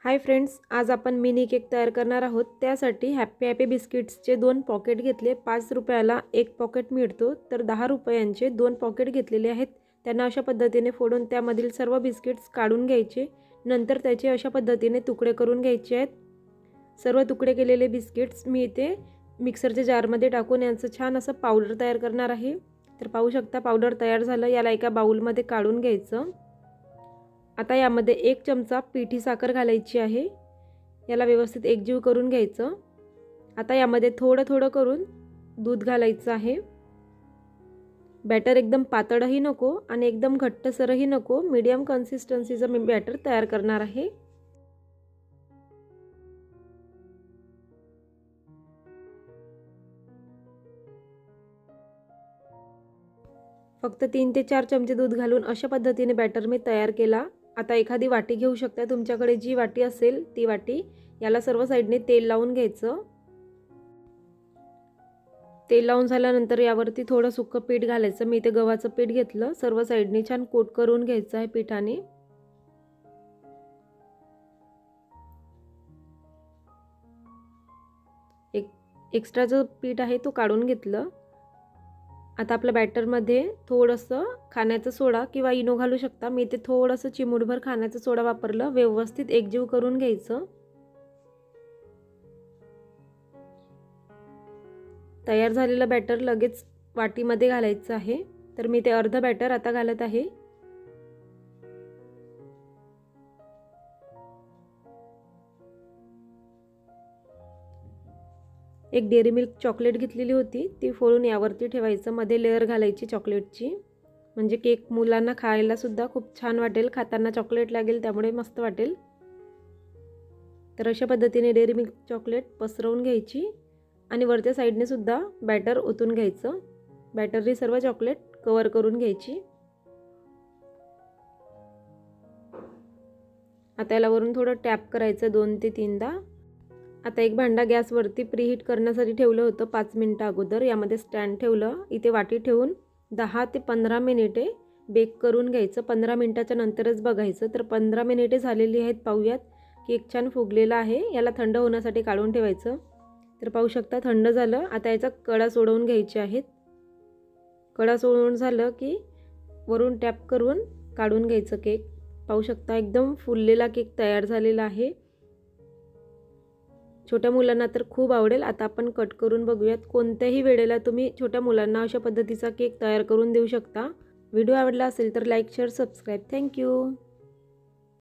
Hi friends, आज आपण mini cake तयार करणार आहोत। त्यासाठी हॅपी हॅपी बिस्किट्सचे 2 पॉकेट घेतले। 5 रुपयाला एक पॉकेट मिळतो, तर 10 रुपयांचे 2 पॉकेट घेतलेले आहेत। त्यांना अशा पद्धतीने फोडून त्यामधील सर्व बिस्किट्स काढून घ्यायचे। नंतर त्याचे अशा पद्धतीने तुकडे करून घ्यायचे आहेत। सर्व तुकडे केलेले बिस्किट्स मी इथे मिक्सरच्या जारमध्ये टाकून यांचं छान असं पावडर तयार करणार आहे। तर पाहू शकता पावडर तयार झालं। याला एका बाउलमध्ये काढून घ्यायचं। आता यामध्ये 1 चमचा पिठी साखर घालायची आहे। याला व्यवस्थित एकजीव करून घ्यायचं। आता यामध्ये थोडं थोडं करून दूध घालायचं आहे। बॅटर एकदम पातळही नको आणि एकदम घट्टसरही नको, मीडियम कन्सिस्टन्सीचं मी बॅटर तयार करणार आहे। फक्त 3 ते 4 चमचे दूध घालून अशा पद्धतीने बॅटर मी तयार केला। आता एखादी वाटी घेऊ शकता, तुमच्याकडे जी वाटी असेल ती वाटी। याला सर्व साइडने तेल लावून घ्यायचं। तेल लावून झाल्यानंतर यावरती थोडं सुक्कं पीठ घालायचं। मी इथे गव्हाचं पीठ घेतलं। सर्व साइडने छान कोट करून घ्यायचं आहे पीठाने। एक्स्ट्राचं पीठ आहे तो काढून घेतलं। आता आपल्या बॅटरमध्ये थोडंसं खाण्याचा सोडा किंवा इनो घालू शकता। मी इथे थोडंसं चिमूटभर खाण्याचा सोडा वापरलं। व्यवस्थित एकजीव करून घ्यायचं। तयार झालेलं बॅटर लगेच वाटीमध्ये घालायचं आहे। तर मी ते अर्ध बॅटर आता घालत आहे। एक डेअरी मिल्क चॉकलेट घेतलेली होती, ती फोडून यावरती ठेवायचं। मध्ये लेअर घालायची चॉकलेटची, म्हणजे केक मुलांना खायला सुद्धा खूप छान वाटेल। खाताना चॉकलेट लागेल, त्यामुळे मस्त वाटेल। तर अशा पद्धतीने डेअरी मिल्क चॉकलेट पसरवून घ्यायची आणि वरच्या साइडने सुद्धा बॅटर ओतून घ्यायचं। बॅटरने सर्व चॉकलेट कव्हर करून घ्यायची। आता याला वरून थोडं टॅप करायचं 2 ते 3दा। आता एक भांडा गॅसवरती प्रीहीट करण्यासाठी ठेवलं होतं 5 मिनिटं अगोदर। यामध्ये स्टँड ठेवलं। इथे वाटी ठेवून 10 ते 15 मिनिटे बेक करून घ्यायचं। 15 मिनिटाच्या नंतरच बघायचं। तर 15 मिनिटे झालेली आहेत, पाहूयात। केक छान फुगलेला आहे। याला थंड होण्यासाठी काढून ठेवायचं। तर पाहू शकता थंड झालं। आता याचा कडा सोडवून घ्यायचे आहेत। कडा सोडवून झालं की वरून टॅप करून काढून घ्यायचं केक। पाहू शकता एकदम फुललेला केक तयार झालेला आहे। छोट्या मुलांना तर खूप आवडेल। आता आपण कट करून बघूयात। कोणत्याही वेळेला तुम्ही छोट्या मुलांना अशा पद्धतीचा केक तयार करून देऊ शकता। व्हिडिओ आवडला असेल तर लाईक, शेअर, सबस्क्राईब। थँक्यू।